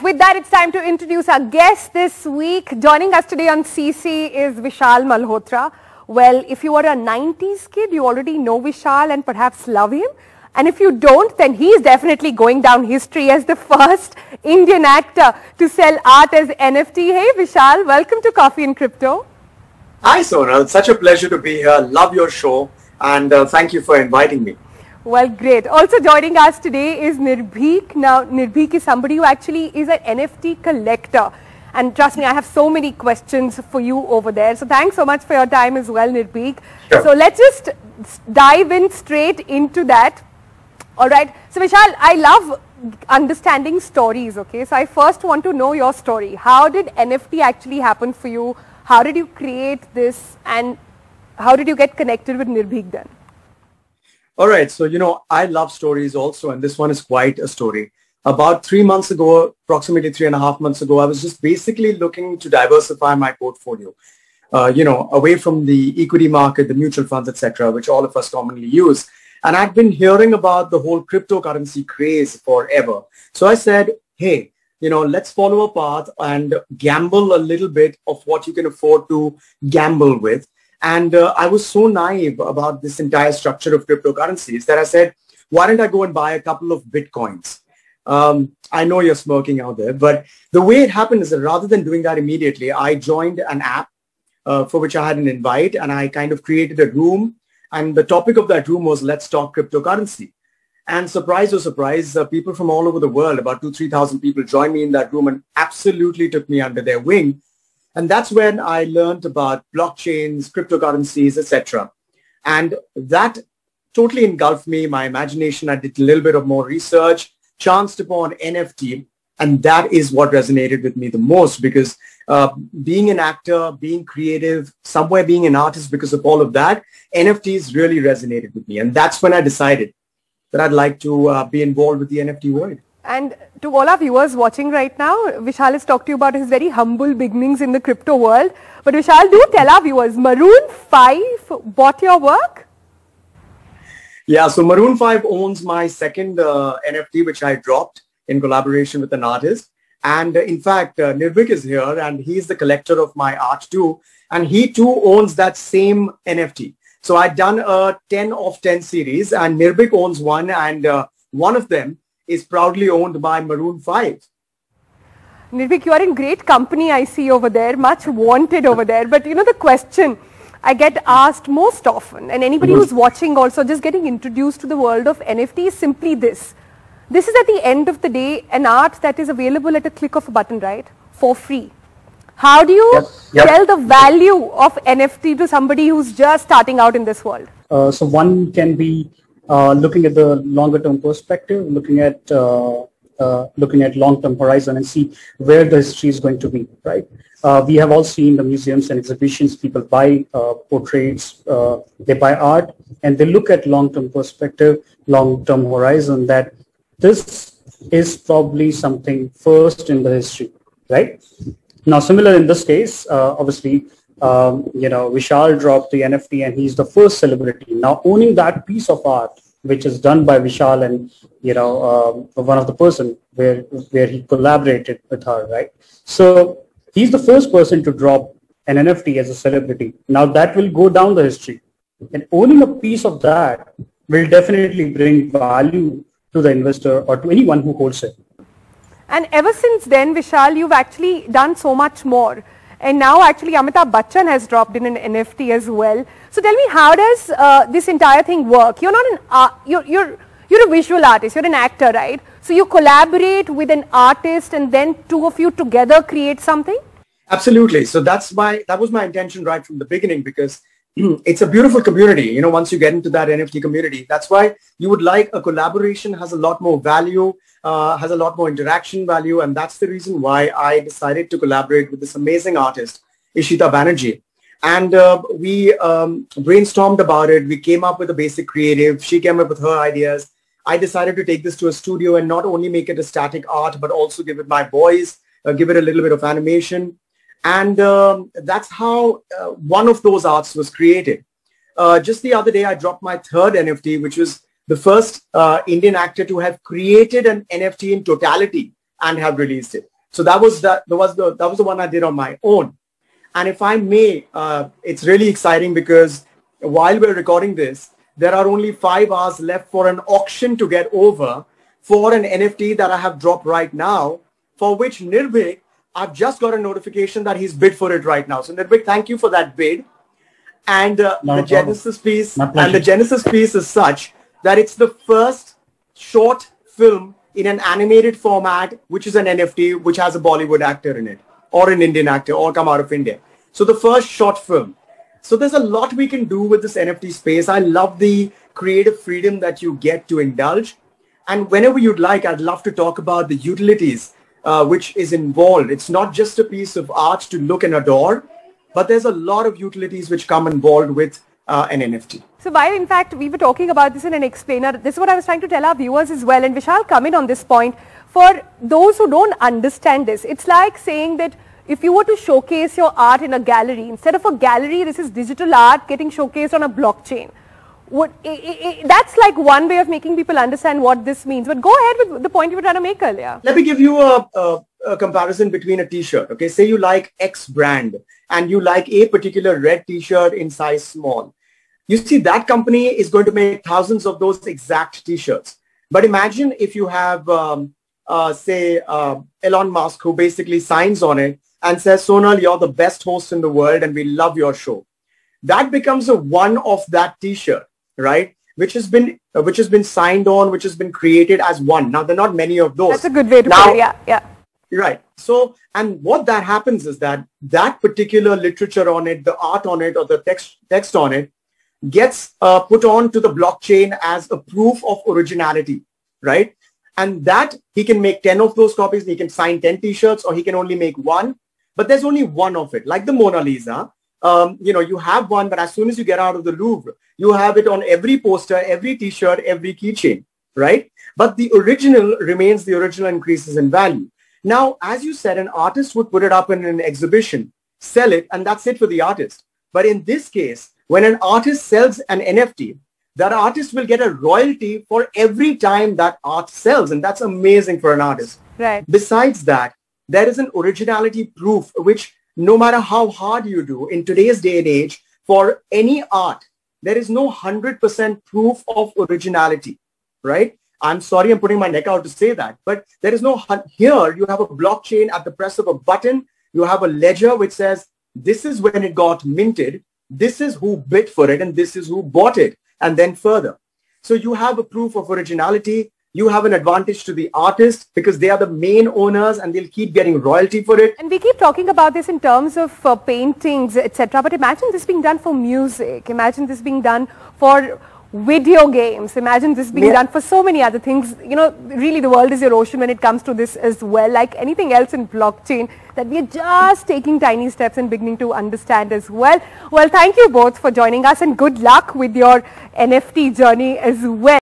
with that, it's time to introduce our guest this week. Joining us today on CC is Vishal Malhotra. Well, if you are a 90s kid, you already know Vishal and perhaps love him. And if you don't, then he is definitely going down history as the first Indian actor to sell art as NFT. Hey Vishal, welcome to Coffee and Crypto. Hi Sonal, it's such a pleasure to be here. Love your show and thank you for inviting me. Well, great. Also joining us today is Nirbhik. Now, Nirbhik is somebody who actually is an NFT collector. And trust me, I have so many questions for you over there. So thanks so much for your time as well, Nirbhik. Sure. So let's just dive in straight into that. All right. So Vishal, I love understanding stories, okay? So I first want to know your story. How did NFT actually happen for you? How did you create this? And how did you get connected with Nirbhik then? All right. So, I love stories also, and this one is quite a story. About 3 months ago, approximately 3.5 months ago, I was just basically looking to diversify my portfolio, away from the equity market, the mutual funds, etc., which all of us commonly use. And I've been hearing about the whole cryptocurrency craze forever. So I said, hey, let's follow a path and gamble a little bit of what you can afford to gamble with. And I was so naive about this entire structure of cryptocurrencies that I said, why don't I go and buy a couple of Bitcoins? I know you're smirking out there, but the way it happened is that rather than doing that immediately, I joined an app for which I had an invite, and I kind of created a room. And the topic of that room was, let's talk cryptocurrency. And surprise or surprise, people from all over the world, about 2,000-3,000 people joined me in that room and absolutely took me under their wing. And that's when I learned about blockchains, cryptocurrencies, etc. And that totally engulfed me, my imagination. I did a little bit of more research, chanced upon NFT, and that is what resonated with me the most, because being an actor, being creative, somewhere being an artist, because of all of that, NFTs really resonated with me. And that's when I decided that I'd like to be involved with the NFT world. And to all our viewers watching right now, Vishal has talked to you about his very humble beginnings in the crypto world. But Vishal, do tell our viewers, Maroon 5 bought your work? Yeah, so Maroon 5 owns my second NFT, which I dropped in collaboration with an artist. And in fact, Nirbhik is here and he's the collector of my art too. And he too owns that same NFT. So I've done a 10 of 10 series and Nirbhik owns one, and one of them is proudly owned by Maroon 5. Nirbhik, you are in great company, I see over there, much wanted over there. But the question I get asked most often, and anybody who's watching also just getting introduced to the world of NFT, is simply this. This is at the end of the day an art that is available at a click of a button, right? For free. How do you tell the value of NFT to somebody who's just starting out in this world? So one can be looking at the longer term perspective, looking at long-term horizon and see where the history is going to be, right? We have all seen the museums and exhibitions, people buy portraits, they buy art, and they look at long-term perspective, long-term horizon, that this is probably something first in the history, right? Now, similar in this case, obviously, Vishal dropped the NFT and he's the first celebrity. Now, owning that piece of art, which is done by Vishal and, one of the person where he collaborated with her, right? So he's the first person to drop an NFT as a celebrity. Now that will go down the history. And owning a piece of that will definitely bring value to the investor or to anyone who holds it. And ever since then, Vishal, you've actually done so much more. And now actually Amitabh Bachchan has dropped in an NFT as well. So tell me, how does this entire thing work? You're not you're a visual artist, you're an actor, right? So you collaborate with an artist and then two of you together create something? Absolutely. So that was my intention right from the beginning, because it's a beautiful community. Once you get into that NFT community, that's why you would like a collaboration, has a lot more value, has a lot more interaction value. And that's the reason why I decided to collaborate with this amazing artist, Ishita Banerjee. And we brainstormed about it. We came up with a basic creative. She came up with her ideas. I decided to take this to a studio and not only make it a static art, but also give it my voice, give it a little bit of animation. And that's how one of those arts was created. Just the other day, I dropped my third NFT, which was the first Indian actor to have created an NFT in totality and have released it. So that was the one I did on my own. And if I may, it's really exciting because while we're recording this, there are only 5 hours left for an auction to get over for an NFT that I have dropped right now, for which Nirbhik, I've just got a notification that he's bid for it right now. So Nirbhik, thank you for that bid. And the genesis piece is such that it's the first short film in an animated format, which is an NFT, which has a Bollywood actor in it, or an Indian actor, or come out of India. So the first short film. So there's a lot we can do with this NFT space. I love the creative freedom that you get to indulge. And whenever you'd like, I'd love to talk about the utilities which is involved. It's not just a piece of art to look and adore, but there's a lot of utilities which come involved with an NFT. So while in fact we were talking about this in an explainer, this is what I was trying to tell our viewers as well. And Vishal, come in on this point. For those who don't understand this, it's like saying that if you were to showcase your art in a gallery, instead of a gallery, this is digital art getting showcased on a blockchain. That's like one way of making people understand what this means. But go ahead with the point you were trying to make earlier. Let me give you a comparison between a t-shirt. Okay, say you like X brand and you like a particular red t-shirt in size small. You see, that company is going to make thousands of those exact t-shirts. But imagine if you have, say, Elon Musk, who basically signs on it and says, Sonal, you're the best host in the world and we love your show. That becomes a one of that t-shirt, right? Which has been signed on, which has been created as one. Now, there are not many of those. That's a good way to put it, yeah. Right. So, and what that happens is that that particular literature on it, the art on it, or the text on it gets put on to the blockchain as a proof of originality, right? And that he can make 10 of those copies, he can sign 10 t-shirts, or he can only make one, but there's only one of it. Like the Mona Lisa, you know, you have one, but as soon as you get out of the Louvre, you have it on every poster, every t-shirt, every keychain, right? But the original remains the original, increases in value. Now, as you said, an artist would put it up in an exhibition, sell it, and that's it for the artist. But in this case, when an artist sells an NFT, that artist will get a royalty for every time that art sells. And that's amazing for an artist. Right. Besides that, there is an originality proof, which no matter how hard you do in today's day and age, for any art, there is no 100% proof of originality, right? I'm sorry, I'm putting my neck out to say that, but there is no, here you have a blockchain at the press of a button. You have a ledger which says, this is when it got minted. This is who bid for it and this is who bought it. And then further. So you have a proof of originality. You have an advantage to the artist because they are the main owners and they'll keep getting royalty for it. And we keep talking about this in terms of paintings, etc. But imagine this being done for music. Imagine this being done for video games. Imagine this being done for so many other things. You know, really the world is your ocean when it comes to this as well. Like anything else in blockchain that we are just taking tiny steps and beginning to understand as well. Well, thank you both for joining us and good luck with your NFT journey as well.